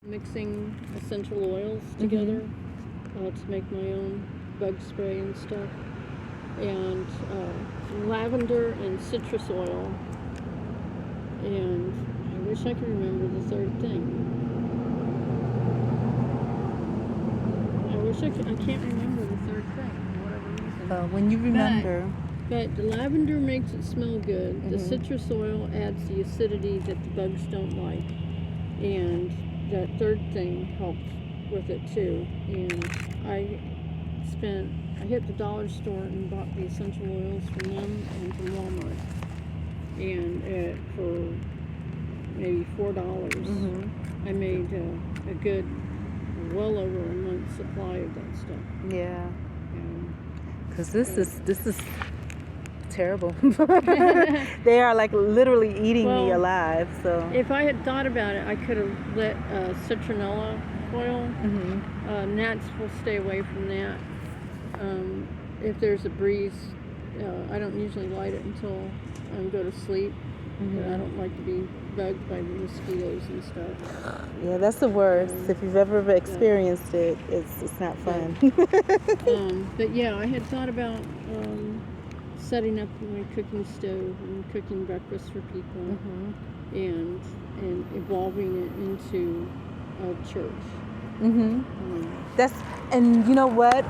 Mixing essential oils together to make my own bug spray and stuff. And lavender and citrus oil. And I wish I could remember the third thing. I can't remember the third thing for whatever reason. When you remember. But the lavender makes it smell good. The citrus oil adds the acidity that the bugs don't like. And that third thing helps with it too. And I hit the dollar store and bought the essential oils from them and from Walmart. And for maybe $4, I made a good, well over a month's supply of that stuff. Yeah. Because this is terrible. They are like literally eating me alive. So if I had thought about it, I could have lit citronella oil. Gnats will stay away from that. If there's a breeze, I don't usually light it until I go to sleep. I don't like to be bugged by the mosquitoes and stuff. Yeah, that's the worst. If you've ever experienced it, it's not fun. But yeah, I had thought about setting up my cooking stove and cooking breakfast for people, and evolving it into a church. And you know what?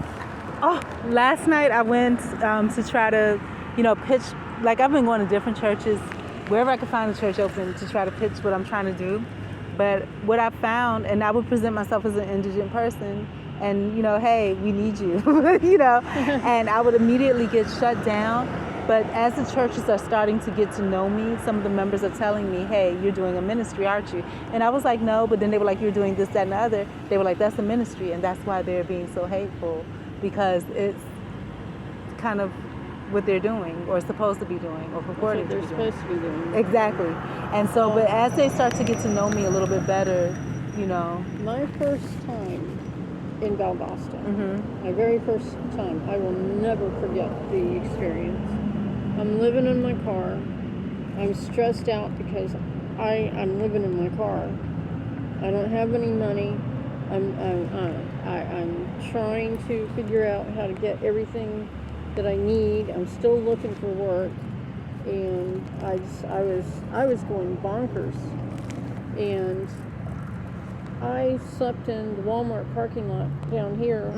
Oh, last night I went to try to, pitch. Like I've been going to different churches, wherever I could find a church open, to try to pitch what I'm trying to do. But what I found, and I would present myself as an indigent person, and hey, we need you, and I would immediately get shut down. But as the churches are starting to get to know me, some of the members are telling me, hey, you're doing a ministry, aren't you? And I was like, no, but then they were like, you're doing this, that, and the other. They were like, that's a ministry, and that's why they're being so hateful, because it's kind of what they're doing, or supposed to be doing, or purporting to be doing. They're supposed to be doing. Exactly. And so, but as they start to get to know me a little bit better, My first time in Valdosta, my very first time, I will never forget the experience. I'm living in my car. I'm stressed out because I'm living in my car. I don't have any money. I'm trying to figure out how to get everything that I need. I'm still looking for work, and I was going bonkers. And I slept in the Walmart parking lot down here.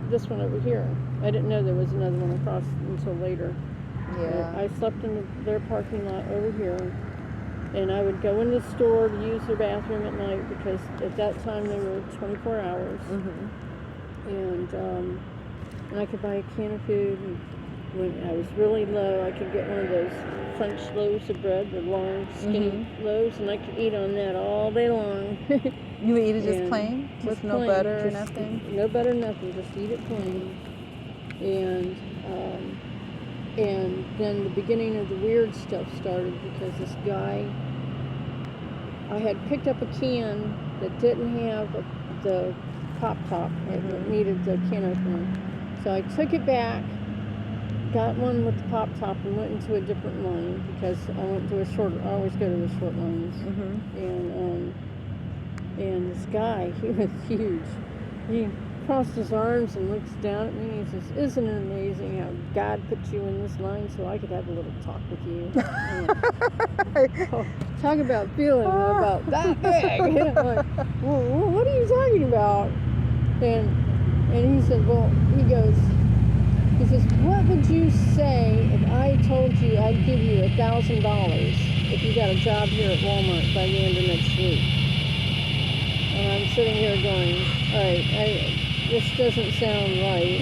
This one over here. I didn't know there was another one across until later. Yeah. I slept in their parking lot over here, and I would go in the store to use their bathroom at night, because at that time they were 24 hours. And I could buy a can of food, and when I was really low, I could get one of those French loaves of bread, the long, skinny loaves, and I could eat on that all day long. You would eat it just plain? With no butter or nothing? No butter, nothing. Just eat it plain. And then the beginning of the weird stuff started, because this guy, I had picked up a can that didn't have the pop top. It needed the can opener. So I took it back, got one with the pop top, and went into a different line, because I always go to the short lines. And this guy, he was huge. He crossed his arms and looks down at me, and he says, "Isn't it amazing how God put you in this line so I could have a little talk with you?" Talk about feeling about that big. I'm like, well, what are you talking about? And he said, he says, "What would you say if I told you I'd give you $1,000 if you got a job here at Walmart by the end of next week?" And I'm sitting here going, all right, this doesn't sound right.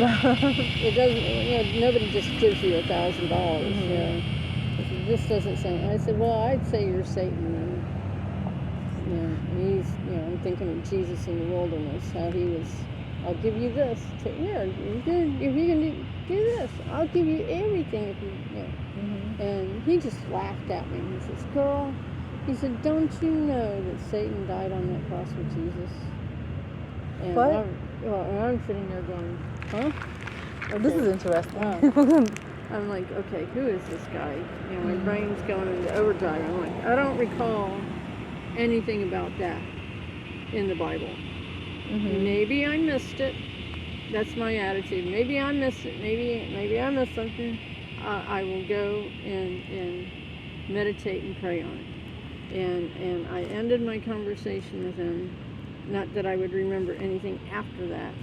It doesn't, nobody just gives you $1,000. This doesn't sound. I said, well, I'd say you're Satan. And he's, I'm thinking of Jesus in the wilderness, how he was, I'll give you this. If you can do this, I'll give you everything. If you, And he just laughed at me. He says, "Girl," he said, "don't you know that Satan died on that cross with Jesus?" And what? I'm sitting there going, huh? Okay. This is interesting. I'm like, okay, who is this guy? My brain's going into overdrive. I'm like, I don't recall anything about that. in the Bible. Mhm. Maybe I missed it. That's my attitude. Maybe I missed it. Maybe I missed something. I will go and meditate and pray on it. And I ended my conversation with him. Not that I would remember anything after that.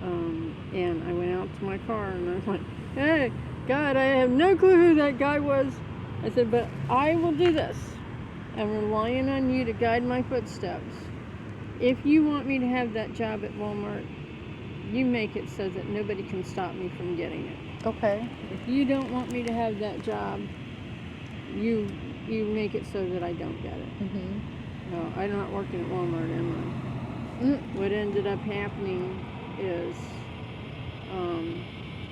And I went out to my car and I was like, hey, God, I have no clue who that guy was. I said, but I will do this. I'm relying on you to guide my footsteps. If you want me to have that job at Walmart, you make it so that nobody can stop me from getting it. Okay. If you don't want me to have that job, you make it so that I don't get it. Mhm. No, I'm not working at Walmart, am I? What ended up happening is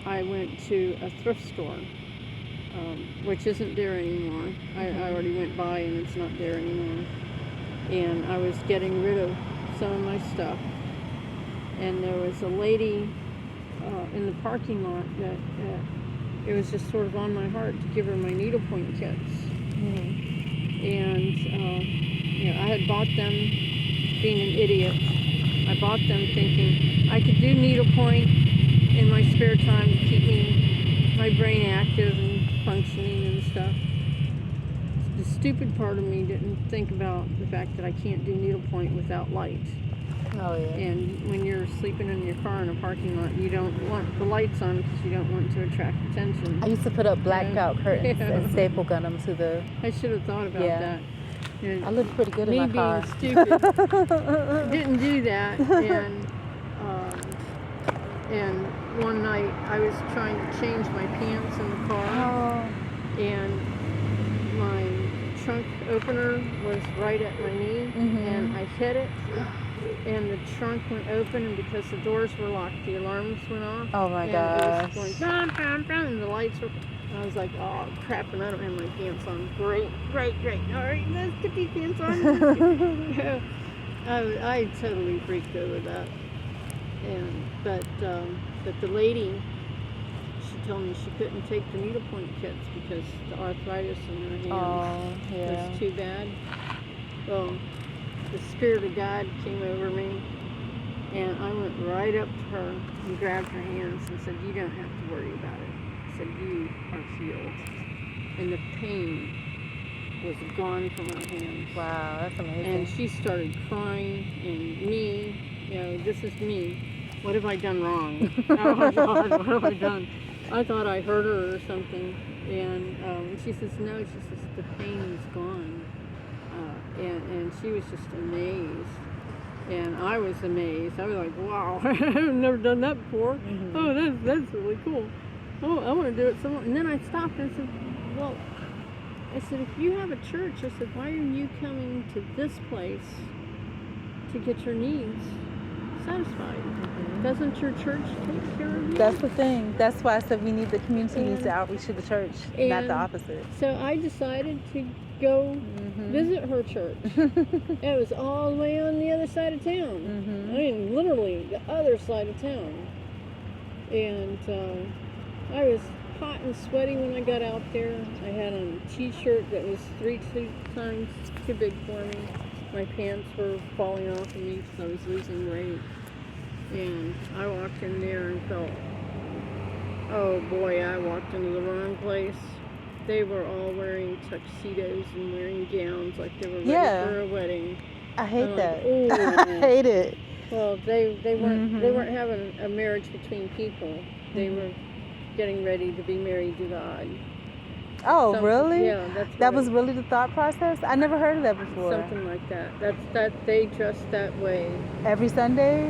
I went to a thrift store, which isn't there anymore. I already went by and it's not there anymore. And I was getting rid of some of my stuff. And there was a lady in the parking lot that it was just sort of on my heart to give her my needlepoint kits. And I had bought them, being an idiot, I bought them thinking I could do needlepoint in my spare time to keep my brain active and functioning and stuff. The stupid part of me didn't think about the fact that I can't do needlepoint without light. Oh yeah. And when you're sleeping in your car in a parking lot, you don't want the lights on because you don't want to attract attention. I used to put up blackout curtains Yeah. and staple gun them to the. I should have thought about Yeah. that. And I look pretty good in me my car. being stupid didn't do that. And one night I was trying to change my pants in the car, Oh. and my trunk opener was right at my knee, and I hit it, and the trunk went open, and because the doors were locked, the alarms went off. Oh my and gosh. it was going bam, bam, bam, and the lights were. And I was like, oh crap, and I don't have my pants on. Great. All right, let's get these pants on. I totally freaked over that. But the lady, she told me she couldn't take the needlepoint kits because the arthritis in her hands Oh yeah. was too bad. Well, the Spirit of God came over me, and I went right up to her and grabbed her hands and said, you don't have to worry about it. I said, you are healed. And the pain was gone from her hands. Wow, that's amazing. And she started crying, and me, this is me. What have I done wrong? Oh my God, what have I done? I thought I hurt her or something. And she says, no, she says, the pain is gone. And she was just amazed. And I was amazed. I was like, wow, I've never done that before. Oh, that's really cool. Oh, I want to do it some more. And then I stopped and I said, well, if you have a church, I said, why are you coming to this place to get your needs satisfied? Doesn't your church take care of you? That's the thing. That's why I said we need the community needs to outreach to the church, not the opposite. So I decided to go visit her church. It was all the way on the other side of town. I mean, literally the other side of town. And I was hot and sweaty when I got out there. I had on a t-shirt that was 3 times too big for me. My pants were falling off of me because I was losing weight. And I walked in there and felt, oh boy, I walked into the wrong place. They were all wearing tuxedos and wearing gowns like they were ready for a wedding. I hate that. Like, I hate it. well, they weren't having a marriage between people. They were getting ready to be married to God. Oh, really? Yeah, that was really the thought process? I never heard of that before. Something like that. That they dress that way. Every Sunday?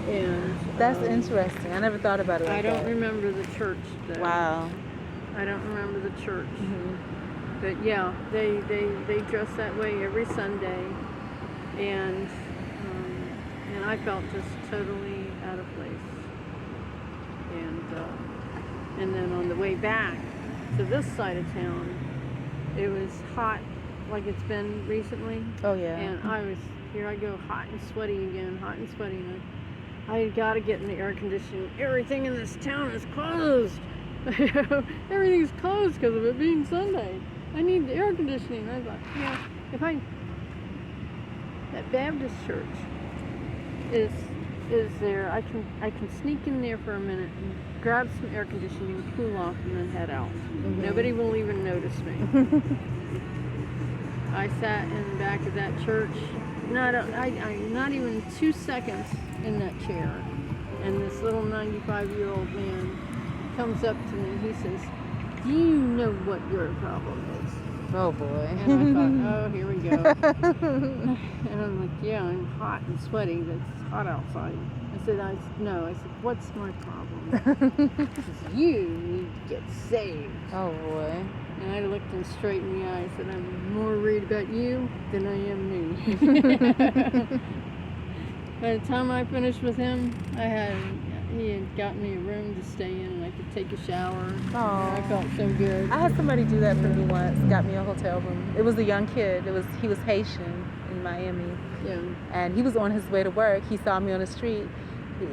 And that's interesting. I never thought about it like I that. don't remember the church though. Wow. I don't remember the church. But yeah, they dress that way every Sunday. And I felt just totally out of place. And then on the way back to this side of town, it was hot like it's been recently. Oh yeah. And here I go, hot and sweaty again, And I gotta get in the air conditioning. Everything in this town is closed. Everything's closed because of it being Sunday. I need the air conditioning. I thought, if that Baptist church is there. I can sneak in there for a minute and grab some air conditioning, cool off, and then head out. Nobody will even notice me. I sat in the back of that church, not even 2 seconds in that chair, and this little 95-year-old man comes up to me. He says, "Do you know what your problem is?" Oh boy. And I thought, oh, here we go. And I'm like, yeah, I'm hot and sweaty. It's hot outside. I said, no. I said, what's my problem? He says, you need to get saved. Oh boy. And I looked him straight in the eye. I said, I'm more worried about you than I am me. By the time I finished with him, he had gotten me a room to stay in, and I could take a shower. Aww. I felt so good. I had somebody do that for me once. Got me a hotel room. It was a young kid. He was Haitian in Miami. Yeah. And he was on his way to work. He saw me on the street.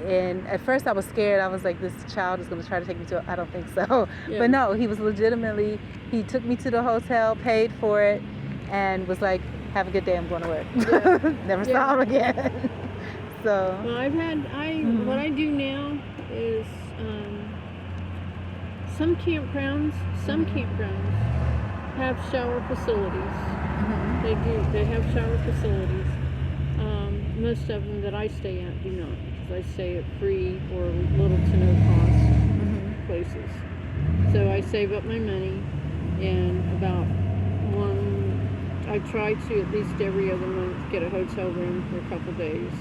And at first I was scared. I was like, this child is going to try to take me to I don't think so. Yeah. But no, he was legitimately, he took me to the hotel, paid for it, and was like, have a good day, I'm going to work. Yeah. Never saw him again. So. Well, what I do now is some campgrounds have shower facilities. They have shower facilities. Most of them that I stay at do not, because I stay at free or little to no cost places. So I save up my money, and I try to at least every other month get a hotel room for a couple days.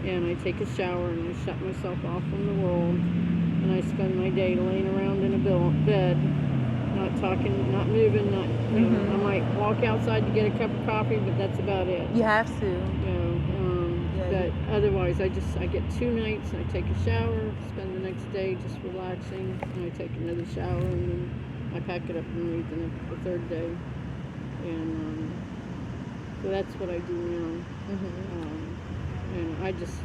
And I take a shower and I shut myself off from the world, and I spend my day laying around in a bed, not talking, not moving, not. I might walk outside to get a cup of coffee, but that's about it. You have to. But otherwise, I get 2 nights, and I take a shower, spend the next day just relaxing, and I take another shower, and then I pack it up and leave the 3rd day. And so that's what I do now. And I just,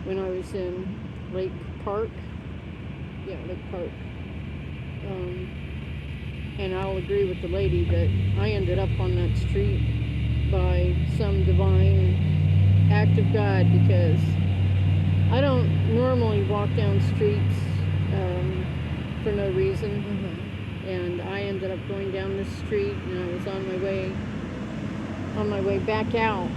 when I was in Lake Park, and I'll agree with the lady that I ended up on that street by some divine act of God, because I don't normally walk down streets for no reason. And I ended up going down this street, and I was on my way back out.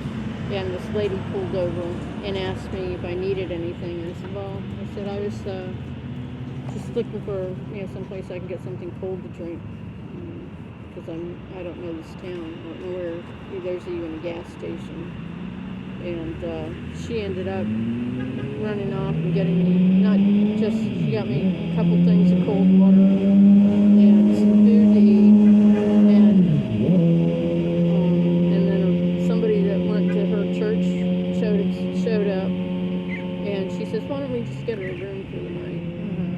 And this lady pulled over and asked me if I needed anything. And I said, well, I was just looking for, someplace I can get something cold to drink, because I don't know this town. I don't know where there's even a gas station. And she ended up running off and getting me, she got me a couple things of cold water and some food to eat. And then somebody that went to her church showed up, and she says, why don't we just get her a room for the night?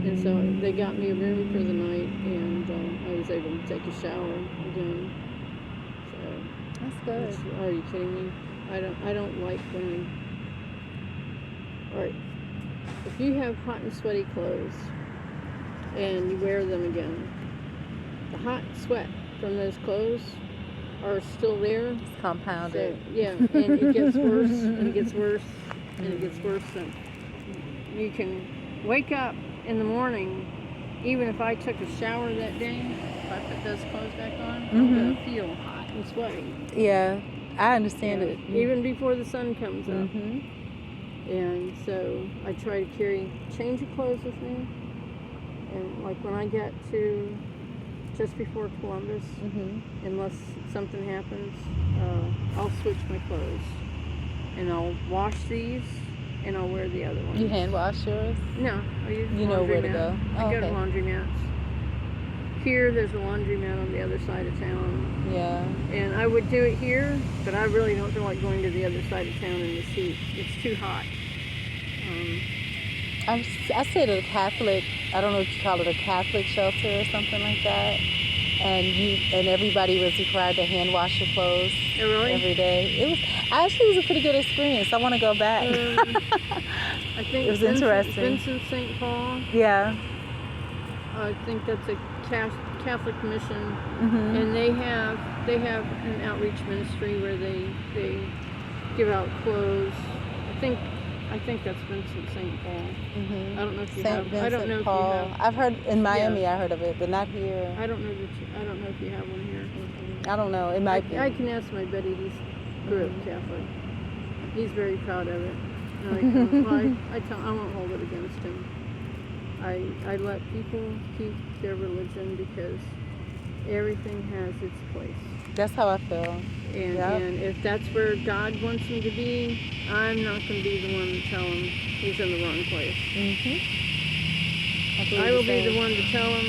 And so they got me a room for the night, and I was able to take a shower again. So That's good. Are you kidding me? I don't like when alright, if you have hot and sweaty clothes and you wear them again, the hot sweat from those clothes are still there. It's compounded. So, yeah, and it gets worse, and it gets worse, and it gets worse. And you can wake up in the morning, even if I took a shower that day, if I put those clothes back on, I'm going to feel hot and sweaty. Yeah, I understand it. Even before the sun comes up. And so I try to carry a change of clothes with me. And like when I get to just before Columbus, unless something happens, I'll switch my clothes. And I'll wash these, and I'll wear the other ones. You hand wash yours? No, I use You know where to go. I go to laundromats. Here, there's a laundromat on the other side of town. Yeah. And I would do it here, but I really don't feel like going to the other side of town in this heat. It's too hot. I stayed at a Catholic, I don't know what you call it, a Catholic shelter or something like that. And everybody was required to hand wash your clothes every day. It was a pretty good experience. I want to go back. I think it was interesting. Vincent St. Paul. Yeah. I think that's a Catholic Mission, Mhm. and they have an outreach ministry where they give out clothes. I think that's Vincent St. Paul. Mhm. I don't know if you Saint have. Vincent I don't know Paul. if you have. I've heard in Miami. I heard of it, but not here. I don't know if you have one here. I don't know. It might be. I can ask my buddy. He grew up Catholic. He's very proud of it. And I won't hold it against him. I let people keep their religion because everything has its place. That's how I feel. And, Yep. and if that's where God wants him to be, I'm not going to be the one to tell him he's in the wrong place. Mhm. I will be the one to tell him.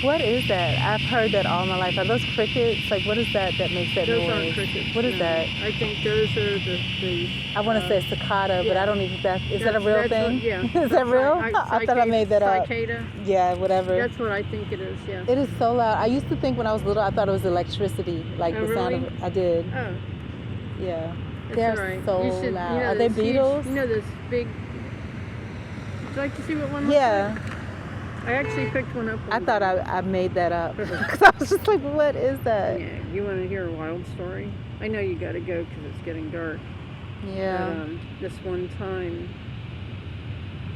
What is that? I've heard that all my life. Are those crickets? Like, what is that makes that Those noise? aren't crickets. What is no. that? I think those are the I want to say cicada, but yeah. I don't even. Is that a real That's thing? What, yeah. Is that real? I thought I made that up. Cicada. Yeah, whatever. That's what I think it is. Yeah. It is so loud. I used to think when I was little, I thought it was electricity, like Oh, the sound really? of it. I did. Oh, Yeah. that's They're all right. so You should, loud. You know, Are they those huge- beetles? You know those big. Would you like to see what one looks Yeah. like? I actually picked one up. I one thought day. I made that up because I was just like, what is that? Yeah, you want to hear a wild story? I know you got to go because it's getting dark. Yeah. But, this one time,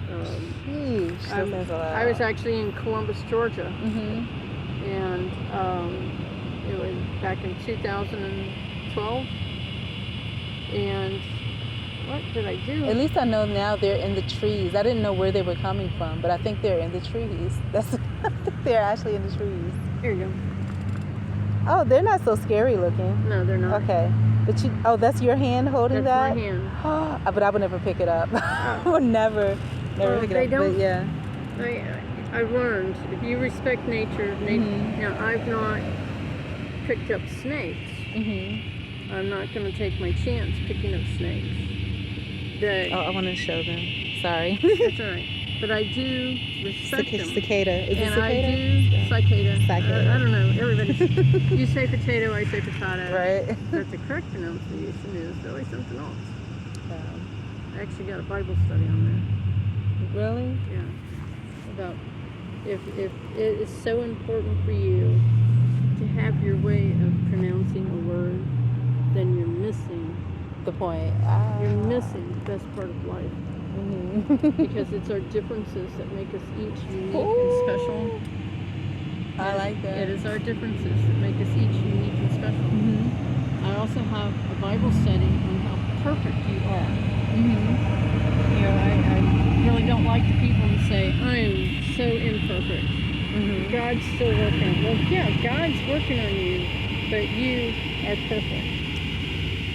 Sheesh, that sounds so loud. I was actually in Columbus, Georgia, Mhm. and it was back in 2012. And what did I do? At least I know now they're in the trees. I didn't know where they were coming from, but I think they're in the trees. They're actually in the trees. Here you go. Oh, they're not so scary looking. No, they're not. Okay, but that's your hand holding That's that. my hand. But I would never pick it up. I would never Well, pick they it up. don't- But yeah. I've learned if you respect nature. Mhm. Now I've not picked up snakes. Mhm. I'm not going to take my chance picking up snakes. But Oh, I want to show them. Sorry. that's all right. But I do respect them. Cicada. Is it And cicada? I do cicada. Cicada. I don't know. Everybody. You say potato, I say potato. Right. But the correct pronunciation is really something else. Um, I actually got a Bible study on really? that. Yeah. About if it is so important for you to have your way of pronouncing a word, then you're missing. The point. You're missing the best part of life. Mhm. Because it's our differences that make us each unique and special. I like that. It is our differences that make us each unique and special. Mhm. I also have a Bible study on how perfect you are. Mhm. You know, I really don't like the people who say, I am so imperfect. Mhm. God's still working. Well, yeah, God's working on you, but you are perfect.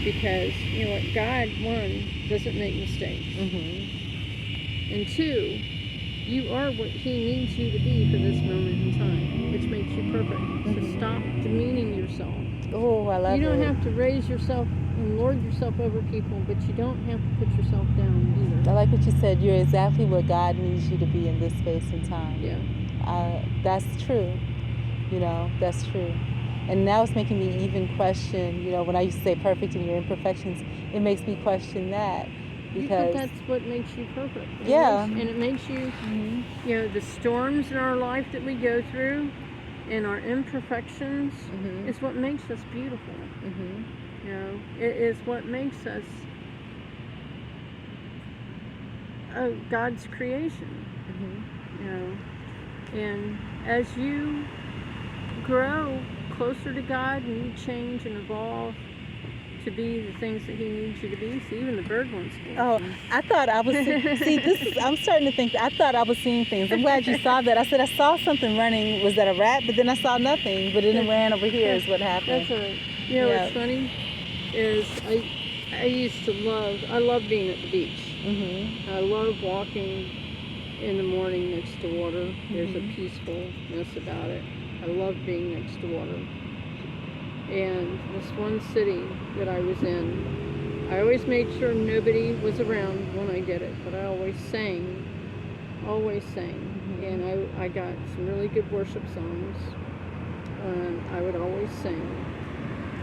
Because, you know what, God, one, doesn't make mistakes. Mhm. And two, you are what He needs you to be for this moment in time, which makes you perfect. So Mhm. stop demeaning yourself. Oh, I love You don't it. have to raise yourself and lord yourself over people, but you don't have to put yourself down I either. like what you said. You're exactly what God needs you to be in this space and time. Yeah. That's true. You know, that's true. And now it's making me even question, you know, when I used to say perfect in your imperfections, it makes me question that. But Because, that's what makes you perfect. Yeah. And it makes you, Mhm. you know, the storms in our life that we go through and our imperfections Mhm. is what makes us beautiful. Mhm. You know, it is what makes us God's creation. Mhm. You know, and as you grow closer to God and you change and evolve to be the things that He needs you to be, see, even the bird wants to. Oh, I thought I was I'm starting to think I thought I was seeing things. I'm glad you saw that. I said I saw something running. Was that a rat? But then I saw nothing. But then it ran over here is what happened. That's all right. You know Yeah. what's funny is I love being at the beach. Mhm. I love walking in the morning next to water. There's a Mhm. peacefulness about it. I love being next to water. And this one city that I was in, I always made sure nobody was around when I did it, but I always sang. Mhm. And I got some really good worship songs. And I would always sing.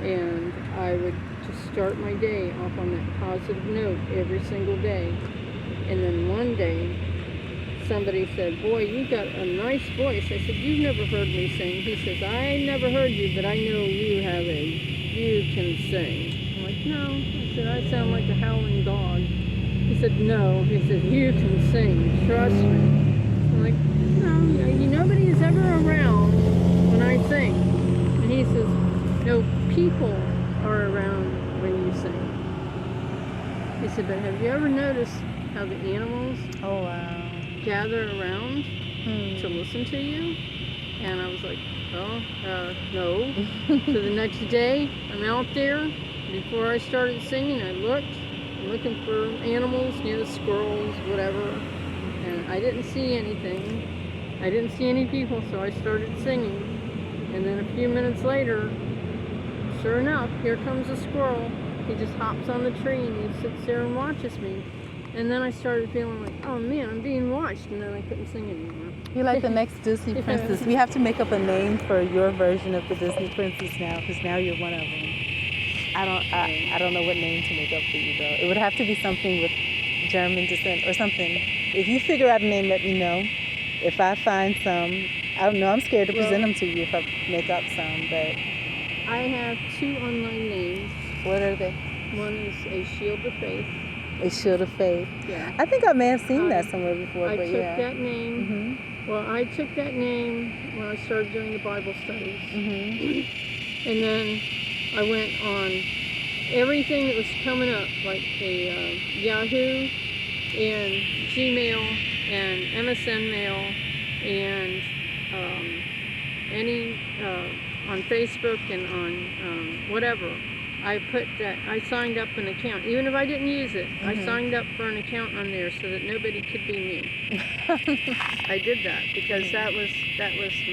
And I would just start my day off on that positive note every single day. And then one day, somebody said, "Boy, you got a nice voice." I said, "You've never heard me sing." He says, "I never heard you, but I know you can sing." I'm like, "No." I said, "I sound like a howling dog." He said, "No." He said, "You can sing. Trust me." I'm like, "No, nobody is ever around when I sing." And he says, "No, people are around when you sing." He said, "But have you ever noticed how the animals Oh, wow. gather around to listen to you?" And I was like, "Oh, no." So the next day, I'm out there. Before I started singing, I looked, looking for animals, squirrels, whatever. And I didn't see anything. I didn't see any people, so I started singing. And then a few minutes later, sure enough, here comes a squirrel. He just hops on the tree and he sits there and watches me. And then I started feeling like, oh man, I'm being watched, and then I couldn't sing anymore. You're like the next Disney princess. We have to make up a name for your version of the Disney princess now, because now you're one of them. I don't know what name to make up for you though. It would have to be something with German descent or something. If you figure out a name, let me know. If I find some, I don't know. I'm scared to present them to you if I make up some, but I have 2 online names. What are they? One is A Shield of Faith. A Shield of Faith. Yeah. I think I may have seen that somewhere before, I but took yeah. that name. Well, I took that name when I started doing the Bible studies. And then I went on everything that was coming up, like the Yahoo and Gmail and MSN Mail and any on Facebook and on whatever. I signed up an account. Even if I didn't use it, I signed up for an account on there so that nobody could be me. I did that because that was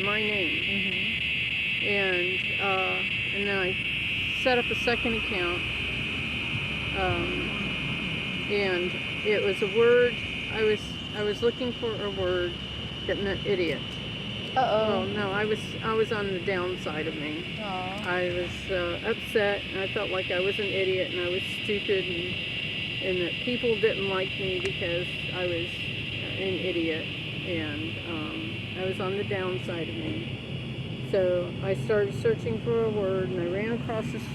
my name. And then I set up a second account. And it was a word. I was looking for a word that meant idiot. Well, no, I was on the downside of me. I was upset, and I felt like I was an idiot, and I was stupid, and that people didn't like me because I was an idiot, and I was on the downside of me. So I started searching for a word, and I ran across this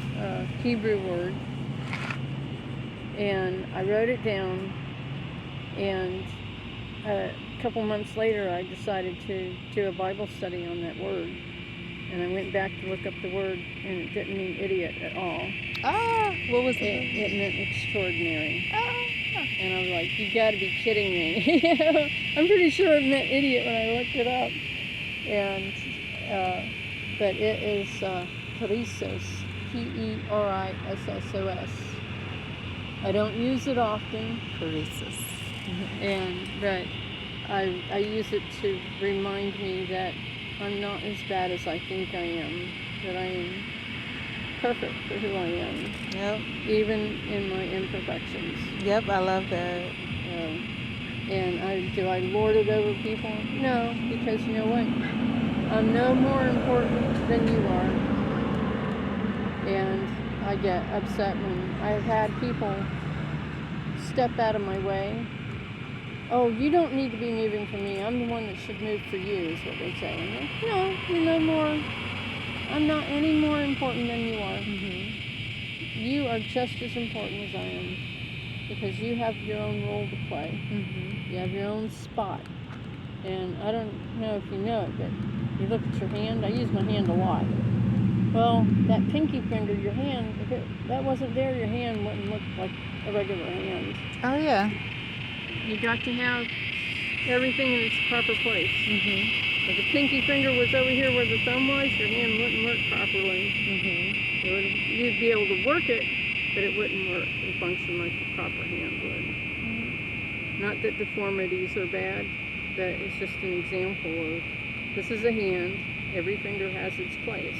Hebrew word, and I wrote it down, and a couple months later I decided to do a Bible study on that word, and I went back to look up the word, and it didn't mean idiot at all. What was it? It meant extraordinary. And I was like, you gotta be kidding me. I'm pretty sure it meant idiot when I looked it up. And but it is perissos, Perissos. I don't use it often. Perissos. But I use it to remind me that I'm not as bad as I think I am, that I am perfect for who I am. Yep. Even in my imperfections. Yep, I love that. And do I lord it over people? No, because you know what? I'm no more important than you are. And I get upset when I've had people step out of my way. Oh, you don't need to be moving for me. I'm the one that should move for you, is what they say. I'm like, no, you're no more. I'm not any more important than you are. You are just as important as I am, because you have your own role to play. You have your own spot. And I don't know if you know it, but you look at your hand. I use my hand a lot. Well, that pinky finger, your hand, if that wasn't there, your hand wouldn't look like a regular hand. Oh, yeah. You got to have everything in its proper place. If the pinky finger was over here where the thumb was, your hand wouldn't work properly. You'd be able to work it, but it wouldn't work and function like the proper hand would. Not that deformities are bad, but it's just an example of, this is a hand, every finger has its place.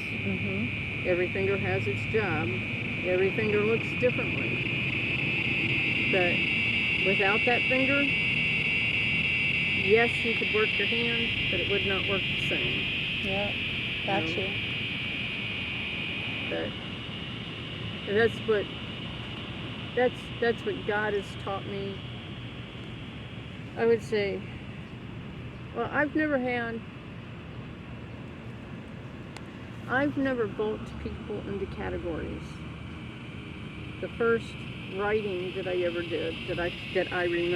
Every finger has its job. Every finger looks differently. But without that finger, yes, you could work your hand, but it would not work the same. Yeah, gotcha. But that's what God has taught me. I would say Well, I've never bulked people into categories. The first writing that I ever did that I remember